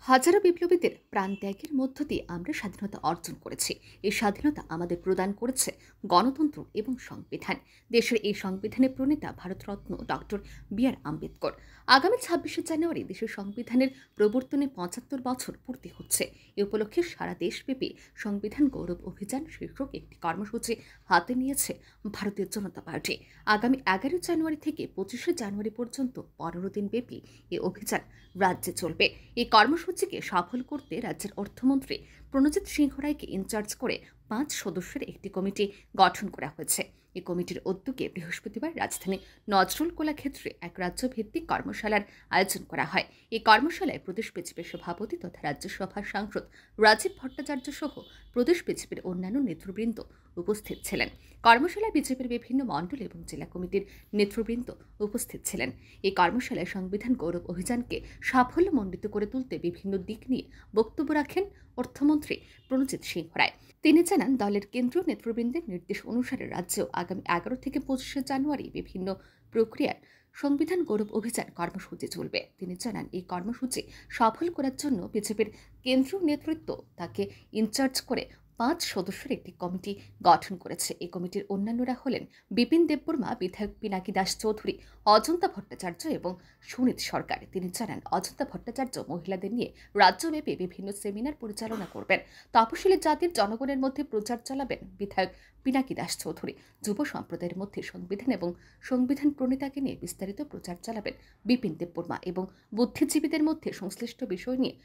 হাজারো বিপ্লবীদের প্রাণত্যাগের মধ্য দিয়ে আমরা স্বাধীনতা অর্জন করেছি। এই স্বাধীনতা আমাদের প্রদান করেছে গণতন্ত্র এবং সংবিধান। দেশের এই সংবিধানের প্রণেতা ভারতরত্ন ডক্টর বি.আর. আম্বেদকর। আগামী ২৬শে জানুয়ারি দেশের সংবিধানের প্রবর্তনে ৭৫ বছর পূর্তি হচ্ছে। এ উপলক্ষে সারা দেশব্যাপী সংবিধান গৌরব অভিযান শীর্ষক একটি কর্মসূচি হাতে নিয়েছে ভারতীয় জনতা পার্টি। আগামী ১১ জানুয়ারি থেকে ২৫শে জানুয়ারি পর্যন্ত ১৫ দিন ব্যাপী এই অভিযান রাজ্যে চলবে। এই কর্মসূচিকে সফল করতে রাজ্যের অর্থমন্ত্রী প্রণজিৎ সিংহ রায়কে ইনচার্জ করে ৫ সদস্যের একটি কমিটি গঠন করা হয়েছে। এই কমিটির উদ্যোগে বৃহস্পতিবার রাজধানী নজরুল কলাক্ষেত্রে এক রাজ্যভিত্তিক কর্মশালার আয়োজন করা হয়। এই কর্মশালায় প্রদেশ বিজেপির সভাপতি তথা রাজ্যসভার সাংসদ রাজীব ভট্টাচার্য সহ প্রদেশ বিজেপির অন্যান্য নেতৃবৃন্দ উপস্থিত ছিলেন। কর্মশালায় বিজেপির বিভিন্ন মণ্ডল এবং জেলা কমিটির নেতৃবৃন্দ উপস্থিত ছিলেন। এই কর্মশালায় সংবিধান গৌরব অভিযানকে সাফল্যমণ্ডিত করে তুলতে বিভিন্ন দিক নিয়ে বক্তব্য রাখেন অর্থমন্ত্রী প্রণজিৎ সিংহ রায়। তিনি জানান, দলের কেন্দ্রীয় নেতৃবৃন্দের নির্দেশ অনুসারে রাজ্যেও আগামী ১১ থেকে ২৫শে জানুয়ারি বিভিন্ন প্রক্রিয়ার সংবিধান গৌরব অভিযান কর্মসূচি চলবে। তিনি জানান, এই কর্মসূচি সফল করার জন্য বিজেপির কেন্দ্রীয় নেতৃত্ব তাকে ইনচার্জ করে ৫ সদস্যের একটি কমিটি গঠন করেছে। এই কমিটির অন্যান্যরা হলেন বিপিন দেববর্মা, বিধায়ক পিনাকি দাস চৌধুরী, অজন্তা ভট্টাচার্য এবং সুনীত সরকার। তিনি জানান, অজন্তা ভট্টাচার্য মহিলাদের নিয়ে রাজ্যব্যাপী বিভিন্ন সেমিনার পরিচালনা করবেন। তপশিলি জাতির জনগণের মধ্যে প্রচার চালাবেন বিধায়ক পিনাকি দাস চৌধুরী। যুব সম্প্রদায়ের মধ্যে সংবিধান এবং সংবিধান প্রণেতাকে নিয়ে বিস্তারিত প্রচার চালাবেন বিপিন দেববর্মা এবং বুদ্ধিজীবীদের মধ্যে সংশ্লিষ্ট বিষয় নিয়ে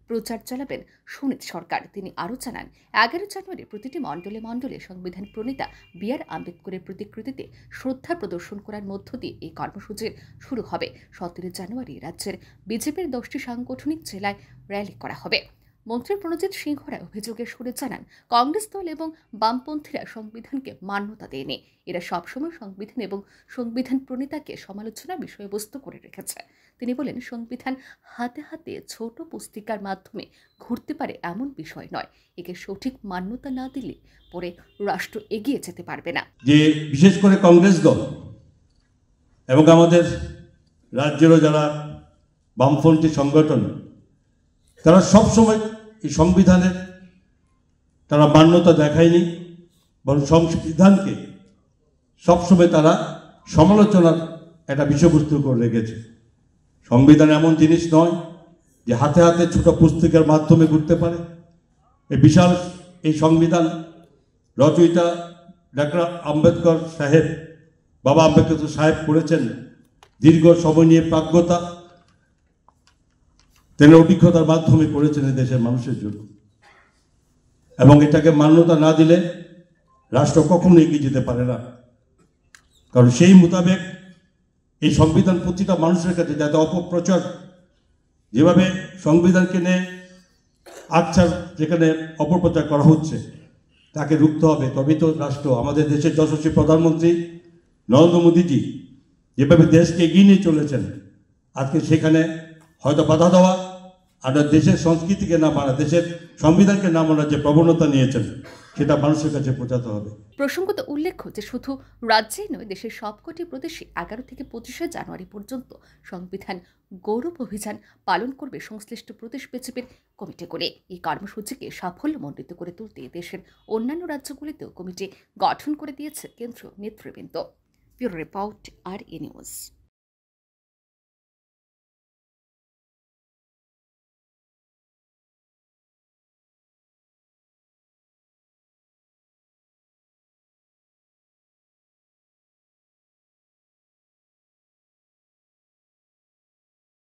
প্রচার চালাবেন সুনীত সরকার। তিনি আরও জানান, ১১ জানুয়ারি প্রতিটি মণ্ডলে মণ্ডলে সংবিধান প্রণেতা বি.আর. আম্বেদকরের প্রতিকৃতিতে শ্রদ্ধা প্রদর্শন করার মধ্য দিয়ে এই কর্মসূচির শুরু হবে। ১৭ জানুয়ারি রাজ্যের বিজেপির ১০টি সাংগঠনিক জেলায় র্যালি করা হবে। মন্ত্রী প্রণজিৎ সিংহ রায় অভিযোগের সুরে জানান, কংগ্রেস দল এবং বামপন্থীরা সংবিধানকে মান্যতা দেয়নি। এরা সবসময় সংবিধান এবং সংবিধান প্রণেতাকে সমালোচনার বিষয়বস্তু করে রেখেছে। তিনি বলেন, সংবিধান হাতে হাতে ছোট পুস্তিকার মাধ্যমে ঘুরতে পারে এমন বিষয় নয়। একে সঠিক মান্যতা না দিলে পরে রাষ্ট্র এগিয়ে যেতে পারবে না। যে বিশেষ করে কংগ্রেস দল এবং আমাদের রাজ্যেরও যারা বামপন্থী সংগঠন, তারা সবসময় এই সংবিধানের তারা মান্যতা দেখায়নি, বরং সংবিধানকে সবসময় তারা সমালোচনার একটা বিষয়বস্তু করে রেখেছে। সংবিধান এমন জিনিস নয় যে হাতে হাতে ছোট পুস্তিকার মাধ্যমে ঘুরতে পারে। এই বিশাল এই সংবিধান রচয়িতা ডক্টর আম্বেদকর সাহেব, বাবা আম্বেদকর সাহেব করেছেন দীর্ঘ সময় নিয়ে প্রাজ্ঞতা, তিনি অভিজ্ঞতার মাধ্যমে করেছেন দেশের মানুষের জন্য। এবং এটাকে মান্যতা না দিলে রাষ্ট্র কখনো এগিয়ে যেতে পারে না। কারণ সেই মোতাবেক এই সংবিধান প্রতিটা মানুষের কাছে যাতে অপপ্রচার, যেভাবে সংবিধানকে নিয়ে আচ্ছার যেখানে অপপ্রচার করা হচ্ছে তাকে রুখতে হবে। তবেই তো রাষ্ট্র, আমাদের দেশের যশস্বী প্রধানমন্ত্রী নরেন্দ্র মোদীজি যেভাবে দেশকে এগিয়ে নিয়ে চলেছেন, আজকে সেখানে হয়তো বাধা দেওয়া আর দেশের সংস্কৃতিকে না মানা, দেশের সংবিধানকে না মানার যে প্রবণতা নিয়েছেন সেটা মানুষের কাছে পৌঁছাতে হবে। প্রসঙ্গত উল্লেখ্য যে শুধু রাজ্যেই নয়, দেশের সবকটি প্রদেশে ১১ থেকে ২৫শে জানুয়ারি পর্যন্ত সংবিধান গৌরব অভিযান পালন করবে সংশ্লিষ্ট প্রদেশ বিজেপির কমিটি করে। এই কর্মসূচিকে সাফল্যমণ্ডিত করে তুলতে দেশের অন্যান্য রাজ্যগুলিতেও কমিটি গঠন করে দিয়েছে কেন্দ্রীয় নেতৃবৃন্দ। ব্যুরো রিপোর্ট, আর নিউজ।